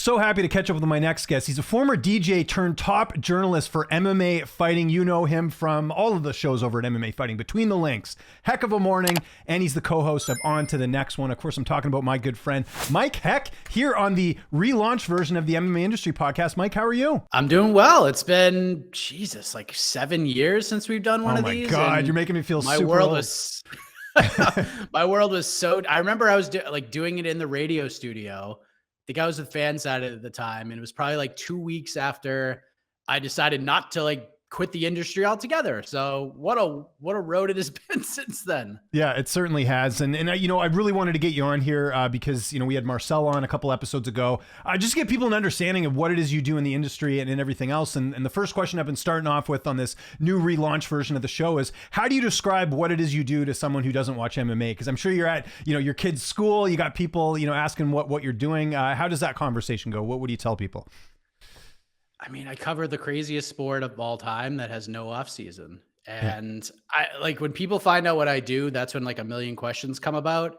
So happy to catch up with my next guest. He's a former DJ turned top journalist for MMA Fighting. You know him from all of the shows over at MMA Fighting, Between the Links, Heck of a Morning, and he's the co-host of On to the Next One. Of course, I'm talking about my good friend Mike Heck here on the relaunch version of the MMA Industry Podcast. Mike, how are you? I'm doing well. It's been, Jesus, like 7 years since we've done one of these. Oh my God, you're making me feel my super world old. was my world was so. I remember I was doing it in the radio studio. I think I was with Fanside at the time, and it was probably like 2 weeks after I decided not to quit the industry altogether. So what a road it has been since then. Yeah, it certainly has. And you know, I really wanted to get you on here because, you know, we had Marcel on a couple episodes ago. Just to get people an understanding of what it is you do in the industry and everything else. And the first question I've been starting off with on this new relaunch version of the show is, how do you describe what it is you do to someone who doesn't watch MMA? Because I'm sure you're at, you know, your kid's school, you got people, you know, asking what you're doing. How does that conversation go? What would you tell people? I mean, I cover the craziest sport of all time that has no off season. And when people find out what I do, that's when like a million questions come about,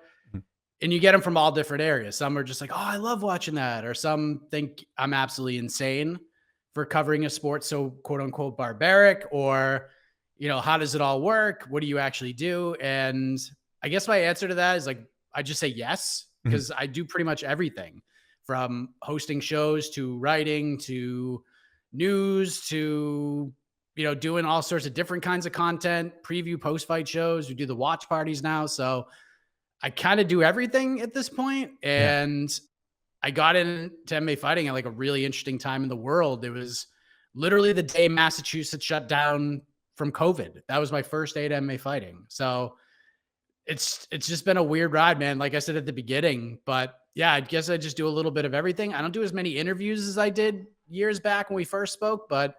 and you get them from all different areas. Some are just like, oh, I love watching that. Or some think I'm absolutely insane for covering a sport so quote unquote barbaric, or, you know, how does it all work? What do you actually do? And I guess my answer to that is like, I just say yes, because I do pretty much everything from hosting shows to writing to news to, you know, doing all sorts of different kinds of content, preview post-fight shows. We do the watch parties now. So I kind of do everything at this point. And I got into MMA fighting at like a really interesting time in the world. It was literally the day Massachusetts shut down from COVID. That was my first day at MMA fighting. So it's just been a weird ride, man. Like I said at the beginning, but yeah, I guess I just do a little bit of everything. I don't do as many interviews as I did years back when we first spoke, but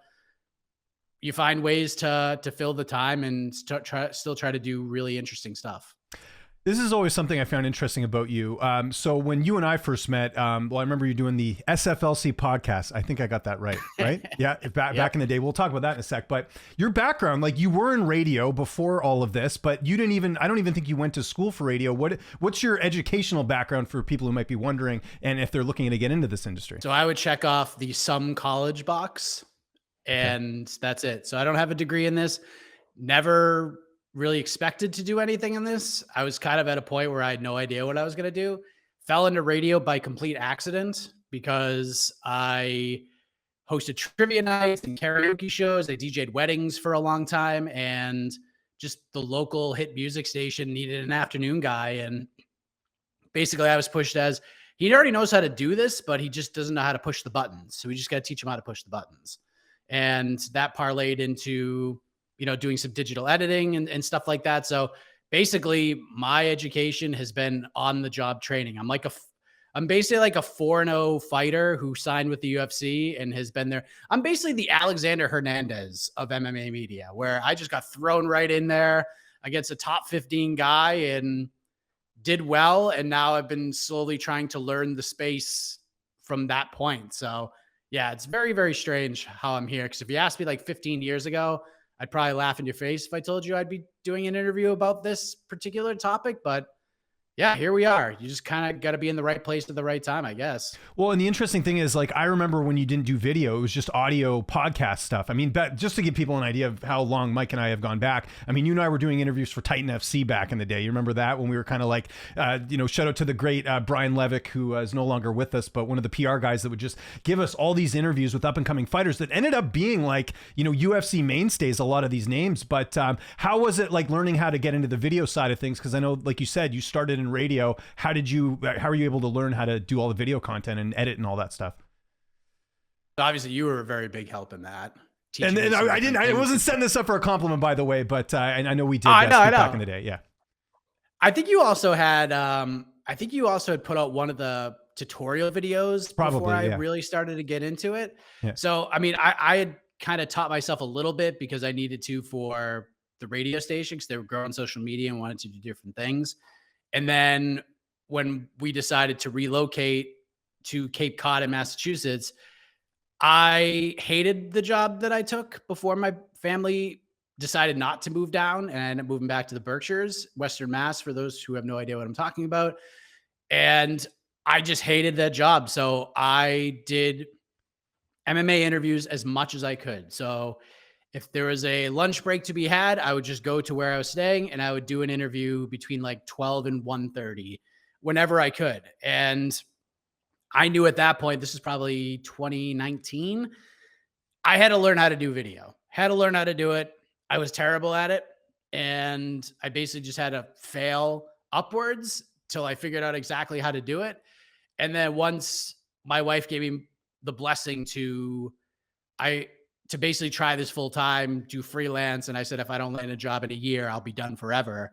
you find ways to fill the time and still try to do really interesting stuff. This is always something I found interesting about you. So when you and I first met, well, I remember you doing the SFLC podcast. I think I got that right? Yeah, back in the day. We'll talk about that in a sec. But your background, like you were in radio before all of this, but you didn't even, I don't even think you went to school for radio. What's your educational background for people who might be wondering, and if they're looking to get into this industry? So I would check off the some college box, and that's it. So I don't have a degree in this. Never really expected to do anything in this. I was kind of at a point where I had no idea what I was going to do. Fell into radio by complete accident because I hosted trivia nights and karaoke shows. I DJ'd weddings for a long time, and just the local hit music station needed an afternoon guy. And basically I was pushed as, he already knows how to do this, but he just doesn't know how to push the buttons. So we just got to teach him how to push the buttons. And that parlayed into, you know, doing some digital editing and stuff like that. So basically my education has been on the job training. I'm basically like a 4-0 fighter who signed with the UFC and has been there. I'm basically the Alexander Hernandez of MMA media, where I just got thrown right in there against a top 15 guy and did well. And now I've been slowly trying to learn the space from that point. So yeah, it's very, very strange how I'm here. Because if you asked me like 15 years ago, I'd probably laugh in your face if I told you I'd be doing an interview about this particular topic, but yeah, here we are. You just kind of got to be in the right place at the right time, I guess. Well, and the interesting thing is, like, I remember when you didn't do video, it was just audio podcast stuff. I mean, just to give people an idea of how long Mike and I have gone back. I mean, you and I were doing interviews for Titan FC back in the day. You remember that, when we were kind of like, you know, shout out to the great Brian Levick, who is no longer with us, but one of the PR guys that would just give us all these interviews with up and coming fighters that ended up being like, you know, UFC mainstays, a lot of these names. But how was it like learning how to get into the video side of things? Because I know, like you said, you started in radio. How are you able to learn how to do all the video content and edit and all that stuff? Obviously you were a very big help in that. And I wasn't setting this up for a compliment, by the way, but I know we did back in the day. Yeah. I think you also had put out one of the tutorial videos before I really started to get into it. Yeah. So, I mean, I had kind of taught myself a little bit because I needed to for the radio station, because they were growing social media and wanted to do different things. And then when we decided to relocate to Cape Cod in Massachusetts, I hated the job that I took before my family decided not to move down, and I ended up moving back to the Berkshires, Western Mass, for those who have no idea what I'm talking about. And I just hated that job. So I did MMA interviews as much as I could. So if there was a lunch break to be had, I would just go to where I was staying and I would do an interview between like 12 and 1:30 whenever I could. And I knew at that point, this is probably 2019, I had to learn how to do video. Had to learn how to do it. I was terrible at it. And I basically just had to fail upwards till I figured out exactly how to do it. And then once my wife gave me the blessing I to basically try this full time, do freelance, and I said if I don't land a job in a year, I'll be done forever.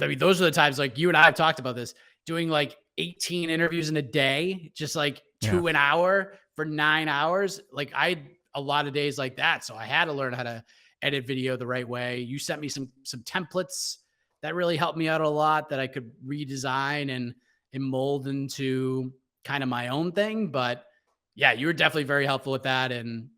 I mean, those are the times like you and I have talked about this, doing like 18 interviews in a day, just like Yeah. an hour for 9 hours. Like I had a lot of days like that. So I had to learn how to edit video the right way. You sent me some templates that really helped me out a lot that I could redesign and mold into kind of my own thing. But yeah, you were definitely very helpful with that. And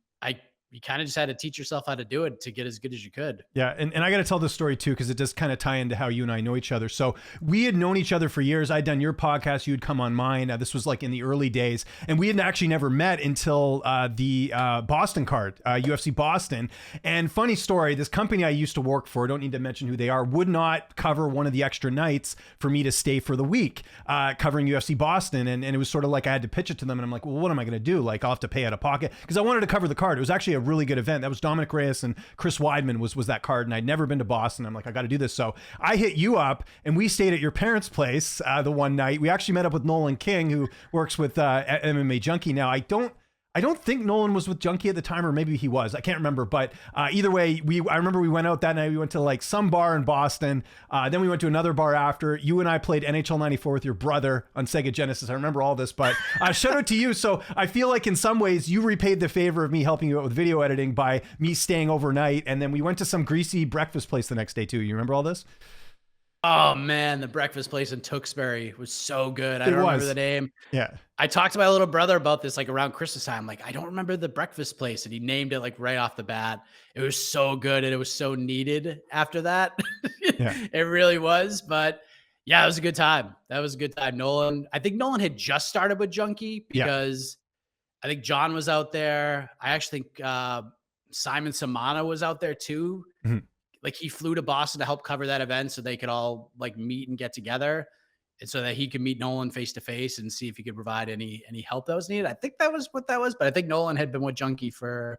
you kind of just had to teach yourself how to do it to get as good as you could. Yeah. And I got to tell this story too, because it does kind of tie into how you and I know each other. So we had known each other for years. I'd done your podcast. You'd come on mine. This was like in the early days. And we had actually never met until the Boston card, UFC Boston. And funny story, this company I used to work for, I don't need to mention who they are, would not cover one of the extra nights for me to stay for the week covering UFC Boston. And it was sort of like I had to pitch it to them. And I'm like, well, what am I going to do? Like I'll have to pay out of pocket because I wanted to cover the card. It was actually a really good event. That was Dominic Reyes and Chris Weidman was that card. And I'd never been to Boston. I'm like, I got to do this. So I hit you up and we stayed at your parents' place the one night. We actually met up with Nolan King, who works with MMA Junkie now. I don't think Nolan was with Junkie at the time, or maybe he was. I can't remember. But either way, I remember we went out that night. We went to like some bar in Boston. Then we went to another bar after. You and I played NHL 94 with your brother on Sega Genesis. I remember all this. But shout out to you. So I feel like in some ways you repaid the favor of me helping you out with video editing by me staying overnight. And then we went to some greasy breakfast place the next day too. You remember all this? Oh man, the breakfast place in Tewksbury was so good. I don't remember the name. Yeah. I talked to my little brother about this like around Christmas time. Like, I don't remember the breakfast place. And he named it like right off the bat. It was so good and it was so needed after that. Yeah. It really was. But yeah, it was a good time. That was a good time. I think Nolan had just started with Junkie because I think John was out there. I actually think Simon Samana was out there too. Mm-hmm. Like he flew to Boston to help cover that event so they could all like meet and get together. And so that he could meet Nolan face to face and see if he could provide any help that was needed. I think that was what that was. But I think Nolan had been with Junkie for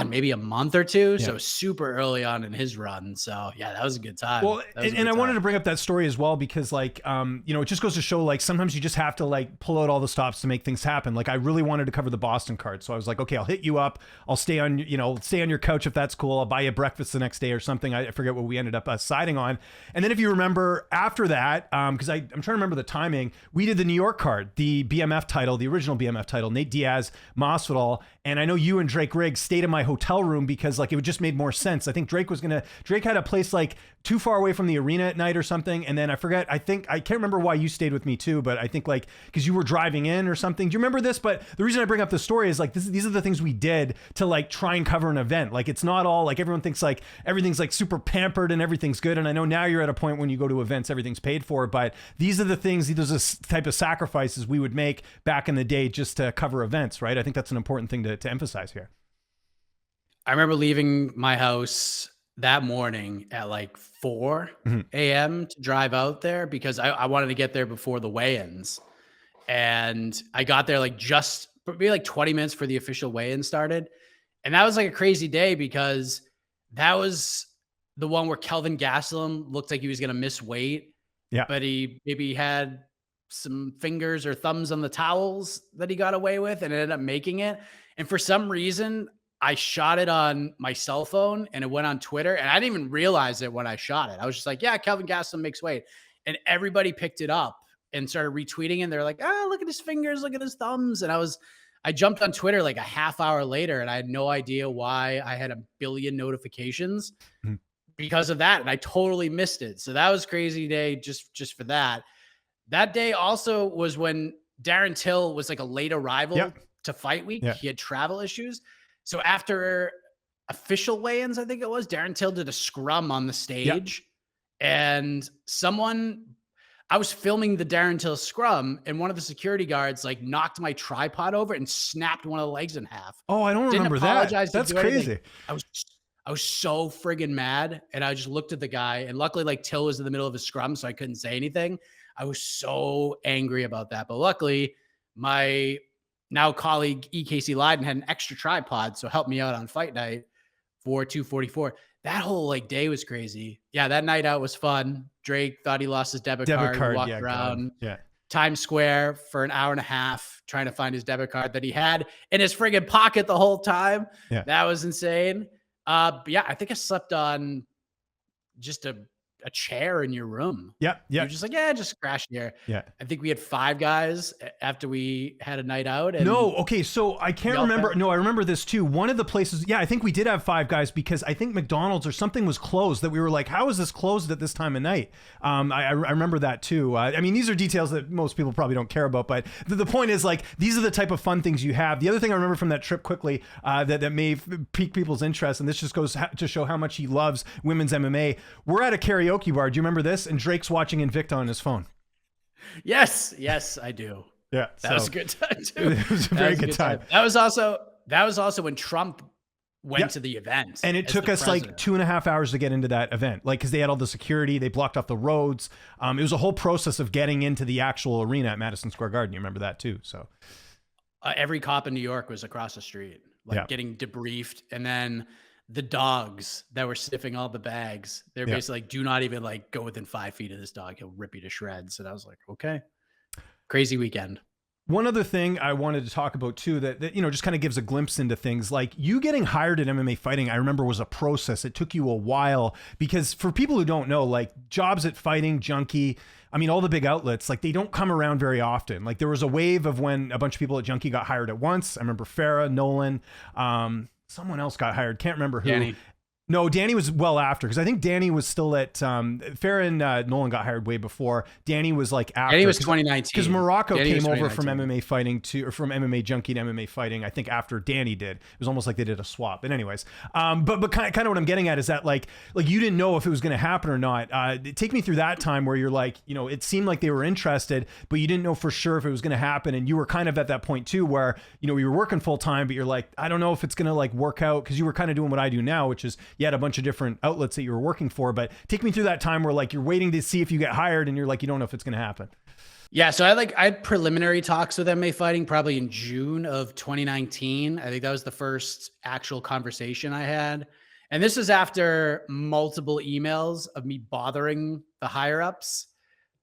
maybe a month or two. Yeah. So super early on in his run. So yeah, that was a good time. Well, and I wanted to bring up that story as well, because like, it just goes to show like, sometimes you just have to like pull out all the stops to make things happen. Like I really wanted to cover the Boston card. So I was like, okay, I'll hit you up. I'll stay on your couch if that's cool. I'll buy you breakfast the next day or something. I forget what we ended up siding on. And then if you remember after that, because I'm trying to remember the timing, we did the New York card, the BMF title, the original BMF title, Nate Diaz, Masvidal. And I know you and Drake Riggs stayed in my hotel room because like it just made more sense. I think Drake had a place like too far away from the arena at night or something. And then I can't remember why you stayed with me too, but I think like because you were driving in or something. Do you remember this? But the reason I bring up the story is like these are the things we did to like try and cover an event. Like it's not all like everyone thinks like everything's like super pampered and everything's good. And I know now you're at a point when you go to events, everything's paid for, but these are the things, these are the type of sacrifices we would make back in the day just to cover events, right? I think that's an important thing to emphasize here. I remember leaving my house that morning at like 4 a.m. to drive out there because I wanted to get there before the weigh-ins. And I got there like just maybe like 20 minutes for the official weigh-in started. And that was like a crazy day because that was the one where Kelvin Gastelum looked like he was going to miss weight. Yeah. But he maybe had some fingers or thumbs on the towels that he got away with and ended up making it. And for some reason, I shot it on my cell phone and it went on Twitter and I didn't even realize it when I shot it. I was just like, yeah, Kelvin Gastelum makes weight. And everybody picked it up and started retweeting. And they're like, look at his fingers, look at his thumbs. And I jumped on Twitter like a half hour later and I had no idea why I had a billion notifications because of that. And I totally missed it. So that was a crazy day just for that. That day also was when Darren Till was like a late arrival to fight week. He had travel issues. So after official weigh-ins, I think it was, Darren Till did a scrum on the stage and someone, I was filming the Darren Till scrum, and one of the security guards like knocked my tripod over and snapped one of the legs in half. Oh, I don't Didn't remember that. apologize. That's Didn't do anything. crazy. I was so friggin' mad, and I just looked at the guy, and luckily like Till was in the middle of his scrum, so I couldn't say anything. I was so angry about that, but luckily my now colleague EKC Leiden had an extra tripod, so helped me out on fight night for 244. That whole like day was crazy. Yeah, that night out was fun. Drake thought he lost his debit card. He walked around Times Square for an hour and a half trying to find his debit card that he had in his friggin' pocket the whole time. Yeah. That was insane. But yeah, I think I slept on just a chair in your room. Yeah. You're just like, yeah, just crash here. Yeah. I think we had 5 guys after we had a night out. And no. Okay. So I can't remember. No, I remember this too. One of the places. Yeah. I think we did have 5 guys because I think McDonald's or something was closed that we were like, how is this closed at this time of night? I remember that too. I mean, these are details that most people probably don't care about, but the point is like, these are the type of fun things you have. The other thing I remember from that trip quickly, that may pique people's interest. And this just goes to show how much he loves women's MMA. We're at a karaoke bar. Do you remember this? And Drake's watching Invicta on his phone. Yes, I do. Yeah, that was a good time too. It was a very good time. That was also when Trump went to the event, and it took us like 2.5 hours to get into that event, like because they had all the security, they blocked off the roads. It was a whole process of getting into the actual arena at Madison Square Garden. You remember that too? So every cop in New York was across the street, like getting debriefed, and then the dogs that were sniffing all the bags, they're basically like, do not even like go within 5 feet of this dog. He'll rip you to shreds. And I was like, okay, crazy weekend. One other thing I wanted to talk about too, that just kind of gives a glimpse into things like you getting hired at MMA Fighting. I remember was a process. It took you a while because for people who don't know, like jobs at Fighting Junkie, I mean, all the big outlets, like they don't come around very often. Like there was a wave of when a bunch of people at Junkie got hired at once. I remember Farah, Nolan, someone else got hired. Can't remember who. Danny. No, Danny was well after because I think Danny was still at Farah and Nolan got hired way before. Danny was like after. Danny was 2019 because Morocco came over from MMA Fighting to, or from MMA Junkie to MMA Fighting. I think after Danny did. It was almost like they did a swap. But anyways, but kind of what I'm getting at is that like you didn't know if it was going to happen or not. Take me through that time where you're like, it seemed like they were interested, but you didn't know for sure if it was going to happen, and you were kind of at that point too where you were working full time, but you're like, I don't know if it's going to like work out because you were kind of doing what I do now, which is you had a bunch of different outlets that you were working for. But take me through that time where like you're waiting to see if you get hired and you're like, you don't know if it's going to happen. Yeah. So I had preliminary talks with MMA Fighting probably in June of 2019. I think that was the first actual conversation I had. And this was after multiple emails of me bothering the higher ups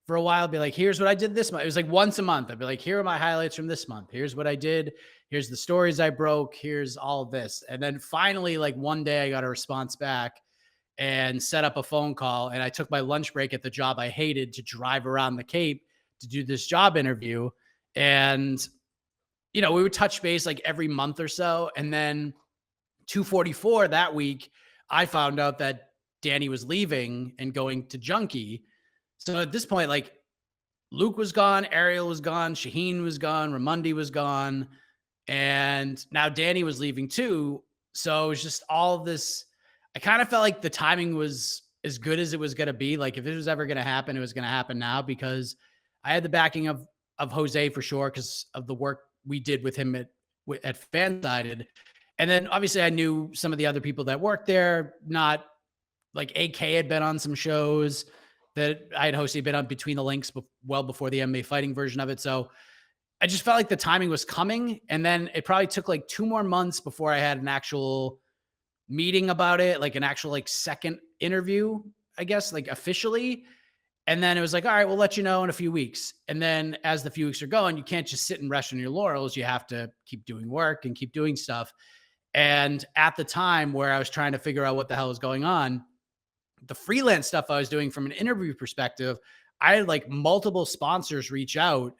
for a while. I'd be like, here's what I did this month. It was like once a month. I'd be like, here are my highlights from this month. Here's what I did. Here's the stories I broke. Here's all of this. And then finally, like one day I got a response back and set up a phone call. And I took my lunch break at the job I hated to drive around the Cape to do this job interview. And, we would touch base like every month or so. And then 244 that week, I found out that Danny was leaving and going to Junkie. So at this point, like Luke was gone, Ariel was gone, Shaheen was gone, Ramundi was gone. And now Danny was leaving too. So it was just all of this. I kind of felt like the timing was as good as it was going to be. Like if it was ever going to happen, it was going to happen now because I had the backing of Jose for sure because of the work we did with him at Fansided. And then obviously I knew some of the other people that worked there, not like AK had been on some shows that I had hosted, been on Between the Links well before the MMA Fighting version of it. So I just felt like the timing was coming. And then it probably took like 2 more months before I had an actual meeting about it, like an actual like second interview, I guess, like officially. And then it was like, all right, we'll let you know in a few weeks. And then as the few weeks are going, you can't just sit and rest on your laurels. You have to keep doing work and keep doing stuff. And at the time where I was trying to figure out what the hell was going on, the freelance stuff I was doing from an interview perspective, I had like multiple sponsors reach out,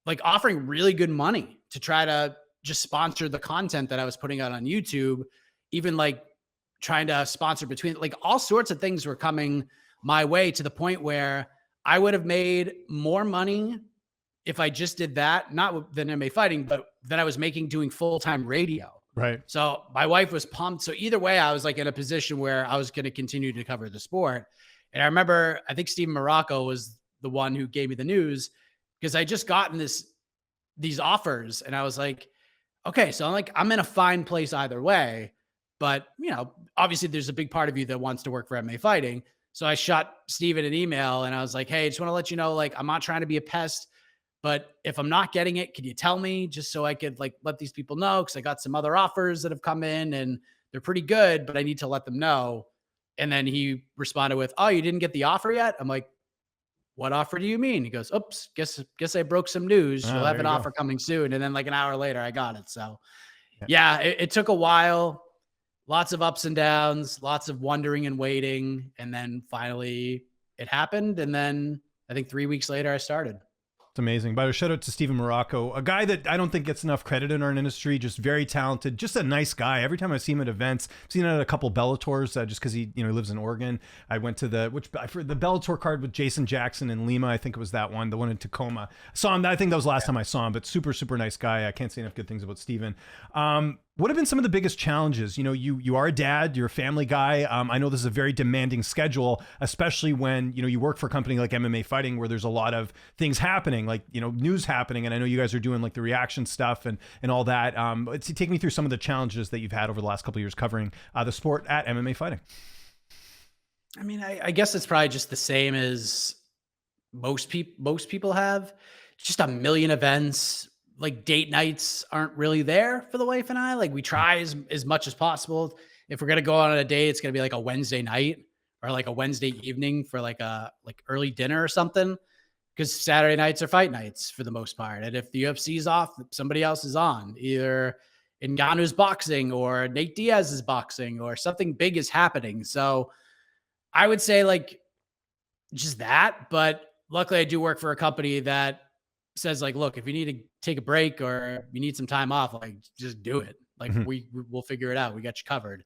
like offering really good money to try to just sponsor the content that I was putting out on YouTube, even like trying to sponsor between, like all sorts of things were coming my way to the point where I would have made more money if I just did that, not than MMA Fighting, but than I was making doing full-time radio. Right. So my wife was pumped. So either way, I was like in a position where I was going to continue to cover the sport. And I remember, I think Steve Morocco was the one who gave me the news, because I just gotten these offers, and I was like, okay, so I'm in a fine place either way. But, obviously there's a big part of you that wants to work for MMA Fighting. So I shot Steven an email and I was like, hey, I just want to let you know, like, I'm not trying to be a pest, but if I'm not getting it, can you tell me, just so I could like let these people know? Cause I got some other offers that have come in and they're pretty good, but I need to let them know. And then he responded with, oh, you didn't get the offer yet? I'm like, what offer do you mean? He goes, oops, guess I broke some news. You'll Oh, have there an you go. offer coming soon. And then like an hour later, I got it. So Yeah. yeah, it took a while, lots of ups and downs, lots of wondering and waiting. And then finally it happened. And then I think 3 weeks later I started. It's amazing. But a shout out to Steven Morocco, a guy that I don't think gets enough credit in our industry. Just very talented, just a nice guy. Every time I see him at events, I've seen him at a couple Bellators, just because he lives in Oregon. I went to the Bellator card with Jason Jackson in Lima. I think it was that one, the one in Tacoma. Saw him. I think that was the last time I saw him. But super super nice guy. I can't say enough good things about Steven. What have been some of the biggest challenges? You are a dad, you're a family guy. I know this is a very demanding schedule, especially when, you work for a company like MMA Fighting, where there's a lot of things happening, like, news happening. And I know you guys are doing like the reaction stuff and all that. Take me through some of the challenges that you've had over the last couple of years covering the sport at MMA Fighting. I mean, I guess it's probably just the same as most people have. Just a million events. Like date nights aren't really there for the wife and I. Like we try as much as possible. If we're gonna go on a date, it's gonna be like a Wednesday night or like a Wednesday evening for like a early dinner or something. Because Saturday nights are fight nights for the most part. And if the UFC is off, somebody else is on. Either Ngannou's boxing or Nate Diaz is boxing or something big is happening. So I would say like just that. But luckily I do work for a company that says like, look, if you need to take a break or you need some time off, like just do it. Like we'll figure it out. We got you covered.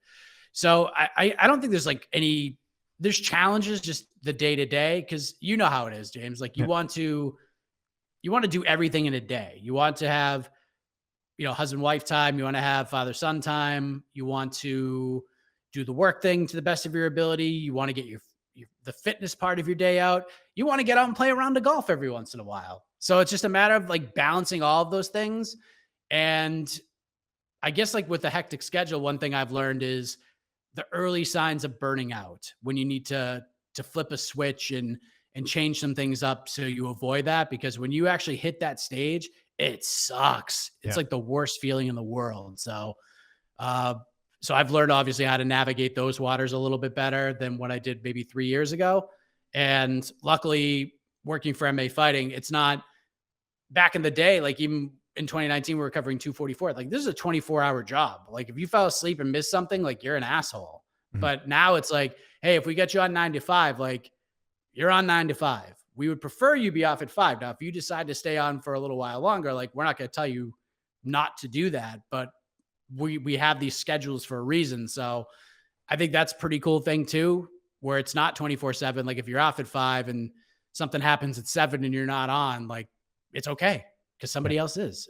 So I don't think there's like there's challenges just the day to day. Cause you know how it is, James. Like you want to do everything in a day. You want to have, husband, wife time. You want to have father, son time. You want to do the work thing to the best of your ability. You want to get the fitness part of your day out. You want to get out and play a round of golf every once in a while. So it's just a matter of like balancing all of those things. And I guess like with the hectic schedule, one thing I've learned is the early signs of burning out when you need to flip a switch and change some things up so you avoid that. Because when you actually hit that stage, it sucks. It's like the worst feeling in the world. So I've learned obviously how to navigate those waters a little bit better than what I did maybe 3 years ago. And luckily working for MMA Fighting, it's not back in the day, like even in 2019, we were covering 244. Like this is a 24-hour job. Like if you fell asleep and missed something, like you're an asshole. But now it's like, hey, if we get you on 9 to 5, like you're on 9 to 5. We would prefer you be off at 5. Now, if you decide to stay on for a little while longer, like we're not going to tell you not to do that, but we have these schedules for a reason. So I think that's a pretty cool thing too, where it's not 24/7. Like if you're off at 5 and something happens at 7 and you're not on, like it's okay because somebody else is.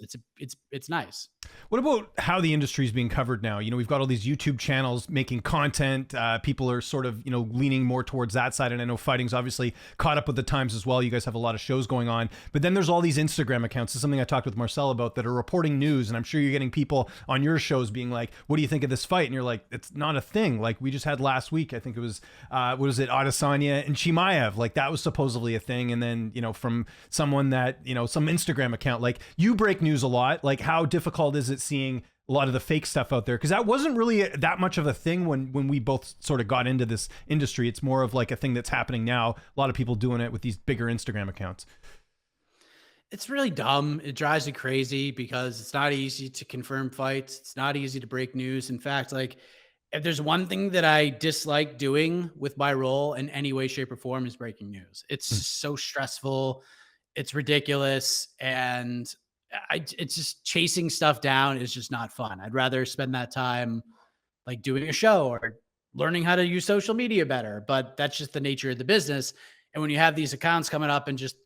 It's nice. What about how the industry is being covered now? We've got all these YouTube channels making content. People are sort of, leaning more towards that side. And I know fighting's obviously caught up with the times as well. You guys have a lot of shows going on. But then there's all these Instagram accounts. This is something I talked with Marcel about, that are reporting news. And I'm sure you're getting people on your shows being like, what do you think of this fight? And you're like, it's not a thing. Like we just had last week, I think it was, what was it, Adesanya and Chimaev. Like that was supposedly a thing. And then, from someone that, some Instagram account, like you break news a lot. Like how difficult is it seeing a lot of the fake stuff out there? Because that wasn't really that much of a thing when we both sort of got into this industry. It's more of like a thing that's happening now. A lot of people doing it with these bigger Instagram accounts. It's really dumb. It drives me crazy because it's not easy to confirm fights. It's not easy to break news. In fact, like if there's one thing that I dislike doing with my role in any way, shape, or form is breaking news. It's so stressful. It's ridiculous. And it's just chasing stuff down is just not fun. I'd rather spend that time like doing a show or learning how to use social media better, but that's just the nature of the business. And when you have these accounts coming up and just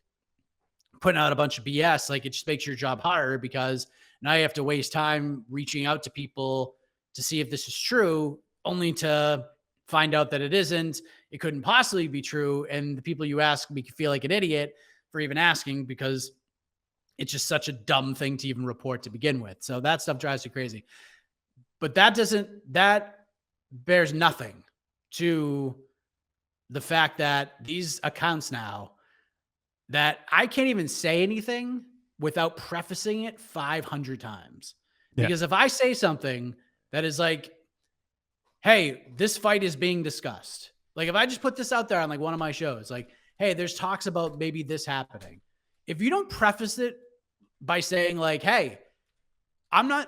putting out a bunch of BS, like it just makes your job harder because now you have to waste time reaching out to people to see if this is true, only to find out that it isn't. it couldn't possibly be true. And the people you ask make you feel like an idiot for even asking, because it's just such a dumb thing to even report to begin with. So that stuff drives you crazy. But that bears nothing to the fact that these accounts now, that I can't even say anything without prefacing it 500 times. Yeah. Because if I say something that is like, hey, this fight is being discussed. Like if I just put this out there on like one of my shows, like, hey, there's talks about maybe this happening. If you don't preface it by saying like, hey,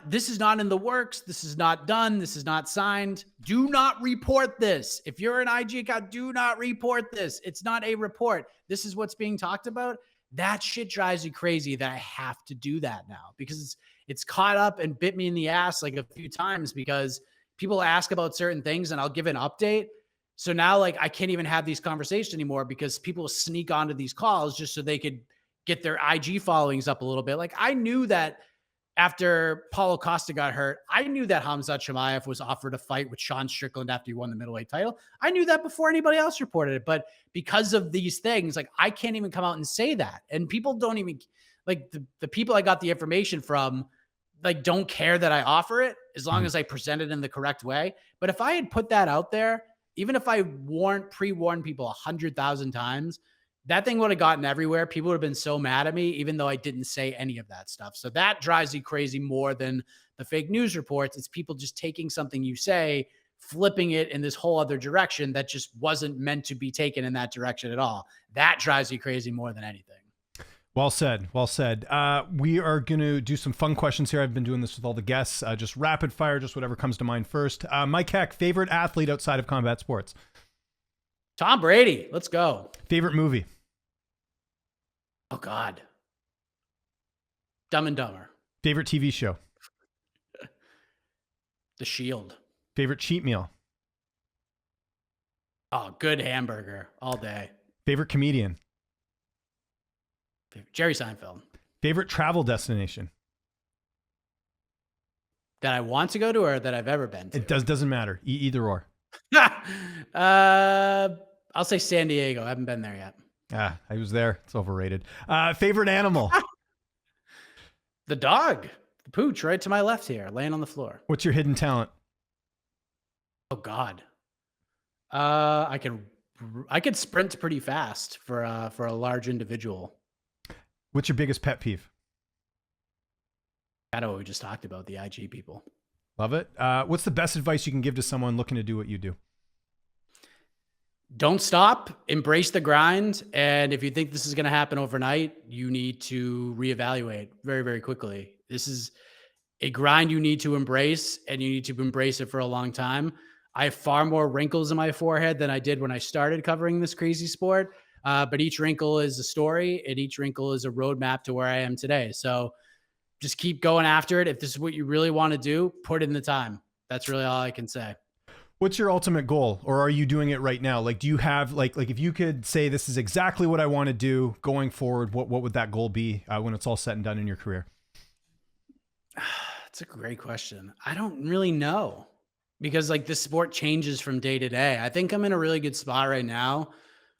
this is not in the works. This is not done. This is not signed. Do not report this. If you're an IG account, do not report this. It's not a report. This is what's being talked about. That shit drives you crazy that I have to do that now, because it's caught up and bit me in the ass like a few times, because people ask about certain things and I'll give an update. So now like I can't even have these conversations anymore because people sneak onto these calls just so they could get their IG followings up a little bit. Like I knew that after Paulo Costa got hurt, I knew that Khamzat Chimaev was offered a fight with Sean Strickland after he won the middleweight title. I knew that before anybody else reported it. But because of these things, like I can't even come out and say that. And people don't even, like the people I got the information from, like don't care that I offer it as long as I present it in the correct way. But if I had put that out there, even if I pre-warned people 100,000 times, that thing would have gotten everywhere. People would have been so mad at me, even though I didn't say any of that stuff. So that drives you crazy more than the fake news reports. It's people just taking something you say, flipping it in this whole other direction that just wasn't meant to be taken in that direction at all. That drives you crazy more than anything. Well said. Well said. We are going to do some fun questions here. I've been doing this with all the guests, just rapid fire, just whatever comes to mind first. Mike Heck, favorite athlete outside of combat sports? Tom Brady. Let's go. Favorite movie? Oh, God. Dumb and Dumber. Favorite TV show? The Shield. Favorite cheat meal? Oh, good hamburger all day. Favorite comedian? Jerry Seinfeld. Favorite travel destination? That I want to go to or that I've ever been to? It doesn't matter. Either or. I'll say San Diego. I haven't been there yet. I was there. It's overrated. Favorite animal? The dog. The pooch right to my left here, laying on the floor. What's your hidden talent? Oh, God. I could sprint pretty fast for a large individual. What's your biggest pet peeve? I know what we just talked about, the IG people. Love it. What's the best advice you can give to someone looking to do what you do? Don't stop, embrace the grind. And if you think this is going to happen overnight, you need to reevaluate very, very quickly. This is a grind you need to embrace, and you need to embrace it for a long time. I have far more wrinkles in my forehead than I did when I started covering this crazy sport. But each wrinkle is a story, and each wrinkle is a roadmap to where I am today. So just keep going after it. If this is what you really want to do, put in the time. That's really all I can say. What's your ultimate goal, or are you doing it right now? Like, do you have like if you could say this is exactly what I want to do going forward, what would that goal be when it's all said and done in your career? That's a great question. I don't really know, because like this sport changes from day to day. I think I'm in a really good spot right now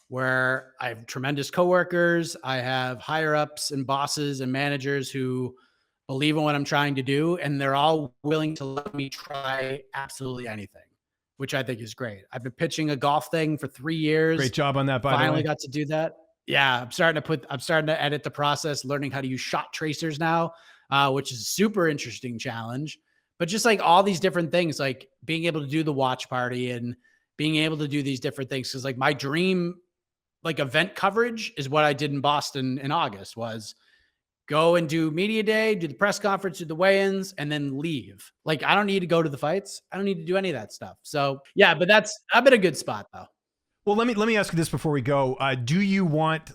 where I have tremendous coworkers. I have higher ups and bosses and managers who believe in what I'm trying to do, and they're all willing to let me try absolutely anything, which I think is great. I've been pitching a golf thing for 3 years. Great job on that, by the way. Finally got to do that. Yeah, I'm starting to edit the process, learning how to use shot tracers now, which is a super interesting challenge. But just like all these different things, like being able to do the watch party and being able to do these different things. Cause like my dream, like event coverage is what I did in Boston in August, was go and do media day, do the press conference, do the weigh-ins, and then leave. Like, I don't need to go to the fights. I don't need to do any of that stuff. So yeah, but I'm in a good spot though. Well, let me ask you this before we go. Do you want,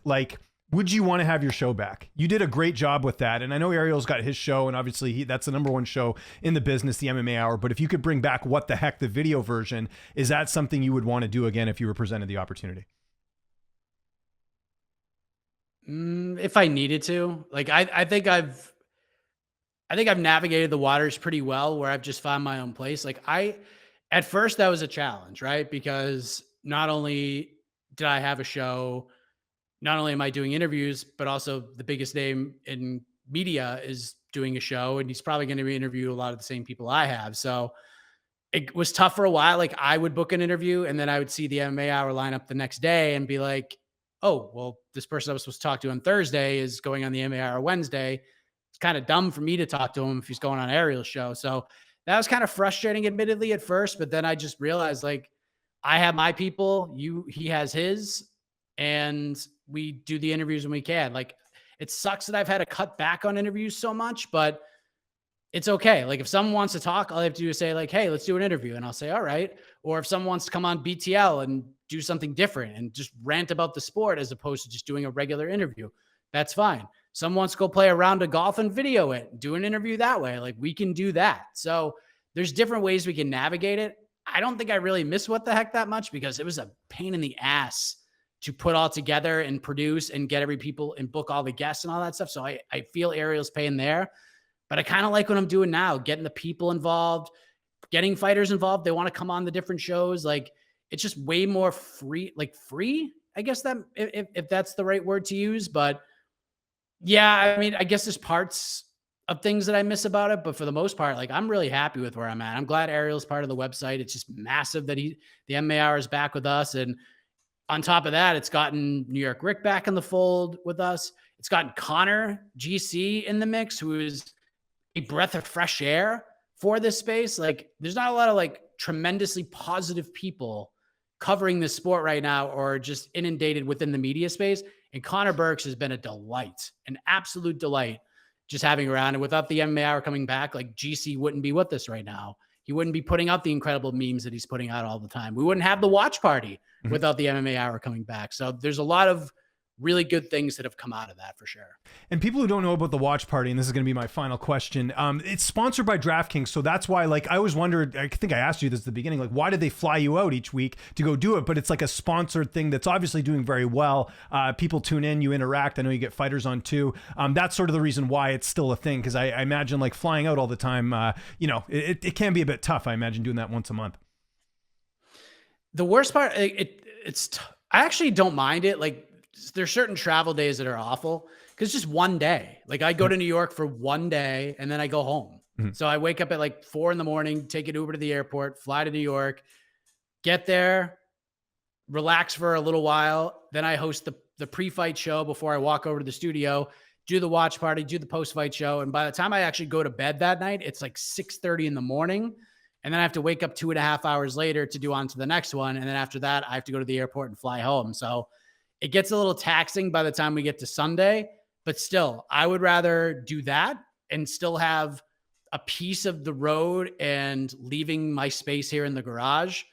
would you want to have your show back? You did a great job with that. And I know Ariel's got his show, and obviously that's the #1 show in the business, the MMA Hour. But if you could bring back What the Heck, the video version, is that something you would want to do again if you were presented the opportunity? If I needed to, like, I think I've navigated the waters pretty well, where I've just found my own place. Like at first that was a challenge, right? Because not only did I have a show, not only am I doing interviews, but also the biggest name in media is doing a show, and he's probably going to be interviewing a lot of the same people I have. So it was tough for a while. Like I would book an interview and then I would see the MMA hour lineup the next day and be like, oh, well, this person I was supposed to talk to on Thursday is going on the MMA hour Wednesday. It's kind of dumb for me to talk to him if he's going on Ariel's show. So that was kind of frustrating, admittedly, at first. But then I just realized like I have my people, he has his, and we do the interviews when we can. Like it sucks that I've had to cut back on interviews so much, but it's okay. Like if someone wants to talk, all I have to do is say like, hey, let's do an interview. And I'll say, all right. Or if someone wants to come on BTL and do something different and just rant about the sport as opposed to just doing a regular interview, that's fine. Someone wants to go play a round of golf and video it, do an interview that way. Like we can do that. So there's different ways we can navigate it. I don't think I really miss What the Heck that much because it was a pain in the ass to put all together and produce and get every people and book all the guests and all that stuff. So I feel Ariel's pain there. But I kind of like what I'm doing now, getting the people involved, getting fighters involved. They want to come on the different shows. Like it's just way more free, I guess that if that's the right word to use. But yeah, I mean, I guess there's parts of things that I miss about it. But for the most part, like I'm really happy with where I'm at. I'm glad Ariel's part of the website. It's just massive that the MMA Hour is back with us. And on top of that, it's gotten New York Rick back in the fold with us. It's gotten Connor GC in the mix, who is a breath of fresh air for this space. Like there's not a lot of like tremendously positive people covering this sport right now or just inundated within the media space. And Connor Burks has been a delight, an absolute delight just having around. And without the MMA Hour coming back, like GC wouldn't be with us right now. He wouldn't be putting out the incredible memes that he's putting out all the time. We wouldn't have the watch party without the MMA Hour coming back. So there's a lot of really good things that have come out of that for sure. And people who don't know about the watch party, and this is going to be my final question, it's sponsored by DraftKings. So that's why, like, I always wondered, I think I asked you this at the beginning, like, why did they fly you out each week to go do it? But it's like a sponsored thing that's obviously doing very well. People tune in, you interact. I know you get fighters on too. That's sort of the reason why it's still a thing. Cause I imagine like flying out all the time, it can be a bit tough. I imagine doing that once a month. The worst part, I actually don't mind it. Like, there's certain travel days that are awful because just one day, like I go to New York for one day and then I go home. So I wake up at like 4 a.m, take an Uber to the airport, fly to New York, get there, relax for a little while. Then I host the pre-fight show before I walk over to the studio, do the watch party, do the post-fight show. And by the time I actually go to bed that night, it's like 6:30 in the morning. And then I have to wake up 2.5 hours later to do on to the next one. And then after that, I have to go to the airport and fly home. So it gets a little taxing by the time we get to Sunday, but still, I would rather do that and still have a piece of the road and leaving my space here in the garage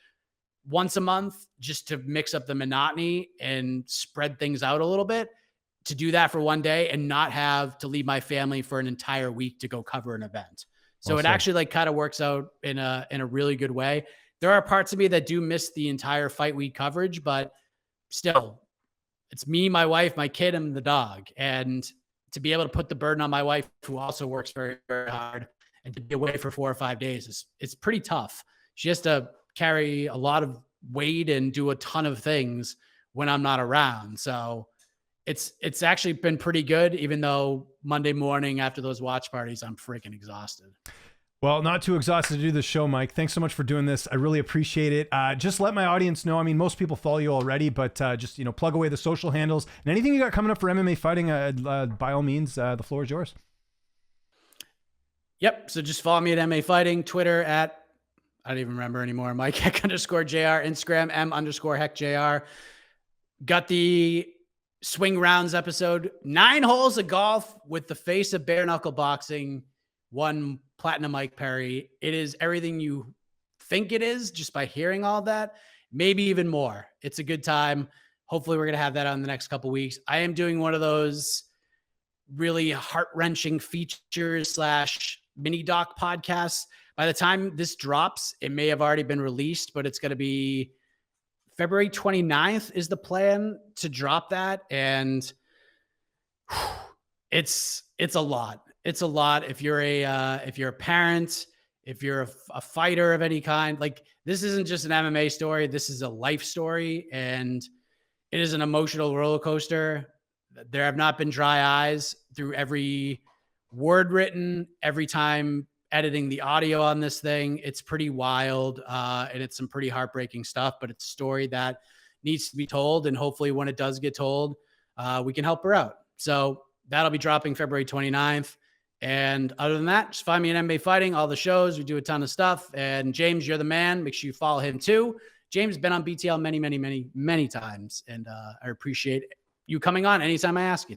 once a month just to mix up the monotony and spread things out a little bit, to do that for one day and not have to leave my family for an entire week to go cover an event. So it actually like kind of works out in a really good way. There are parts of me that do miss the entire fight week coverage, but still, it's me, my wife, my kid, and the dog. And to be able to put the burden on my wife, who also works very, very hard, and to be away for 4 or 5 days it's pretty tough. She has to carry a lot of weight and do a ton of things when I'm not around. So it's actually been pretty good, even though Monday morning after those watch parties, I'm freaking exhausted. Well, not too exhausted to do this show, Mike. Thanks so much for doing this. I really appreciate it. Just let my audience know. I mean, most people follow you already, but just, plug away the social handles and anything you got coming up for MMA fighting, by all means, the floor is yours. Yep. So just follow me at MMA Fighting, Twitter at, I don't even remember anymore, Mike Heck_JR, Instagram, M_HeckJR. Got the Swing Rounds episode, 9 holes of golf with the face of bare knuckle boxing, one Platinum Mike Perry. It is everything you think it is just by hearing all of that, maybe even more. It's a good time. Hopefully we're going to have that on the next couple of weeks. I am doing one of those really heart-wrenching features / mini doc podcasts. By the time this drops, it may have already been released, but it's going to be February 29th is the plan to drop that. And it's a lot. It's a lot. If you're a parent, if you're a fighter of any kind, like this isn't just an MMA story. This is a life story, and it is an emotional roller coaster. There have not been dry eyes through every word written, every time editing the audio on this thing. It's pretty wild, and it's some pretty heartbreaking stuff, but it's a story that needs to be told. And hopefully when it does get told, we can help her out. So that'll be dropping February 29th. And other than that, just find me in MMA Fighting, all the shows. We do a ton of stuff. And James, you're the man. Make sure you follow him too. James has been on BTL many, many, many, many times. And I appreciate you coming on anytime I ask you.